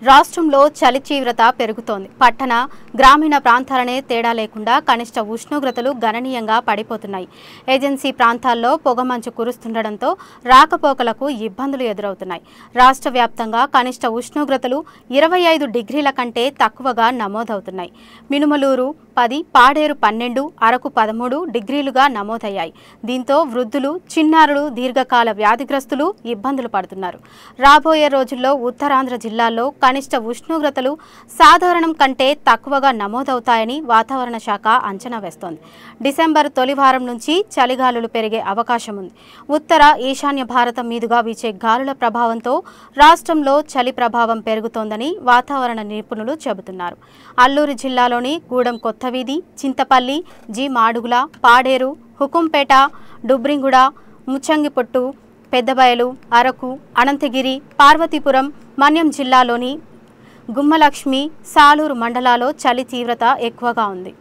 రాష్ట్రంలో చలి తీవ్రత పెరుగుతోంది. పట్టణ, గ్రామీణ ప్రాంతాలనే తేడా లేకుండా కనిష్ట ఉష్ణోగ్రతలు గణనీయంగా పడిపోతున్నాయి. ఏజెన్సీ ప్రాంతాల్లో పొగమంచు కురుస్తుండటంతో రాకపోకలకు ఇబ్బందులు ఎదురవుతున్నాయి. రాష్ట్ర వ్యాప్తంగా కనిష్ట ఉష్ణోగ్రతలు 25 డిగ్రీల కంటే తక్కువగా నమోదవుతున్నాయి. మినుమలూరు 10, పాడేరు 12, అరకు 13 డిగ్రీలుగా నమోదయ్యాయి. దీంతో వృద్ధులు, చిన్నారులు, దీర్ఘకాల వ్యాధిగ్రస్తులు ఇబ్బందులు పడుతున్నారు. రాబోయే రోజుల్లో ఉత్తరాంధ్ర జిల్లాల్లో కనిష్ట ఉష్ణోగ్రతలు సాధారణం కంటే తక్కువగా నమోదవుతాయని వాతావరణ శాఖ అంచనా వేస్తోంది. డిసెంబర్ తొలి వారం నుంచి చలిగాలులు పెరిగే అవకాశం ఉంది. ఉత్తర, ఈశాన్య భారతం మీదుగా వీచే గాలుల ప్రభావంతో రాష్ట్రంలో చలి ప్రభావం పెరుగుతోందని వాతావరణ నిపుణులు చెబుతున్నారు. అల్లూరు జిల్లాలోని గూడెం కొత్తవీధి, చింతపల్లి, జి మాడుగుల, పాడేరు, హుకుంపేట, డుబ్రింగుడ, ముచ్చంగిపొట్టు, పెద్దబయలు, అరకు, అనంతగిరి, పార్వతీపురం, మన్యం జిల్లాలోని గుమ్మలక్ష్మి, సాలూరు మండలాల్లో చలి తీవ్రత ఎక్కువగా ఉంది.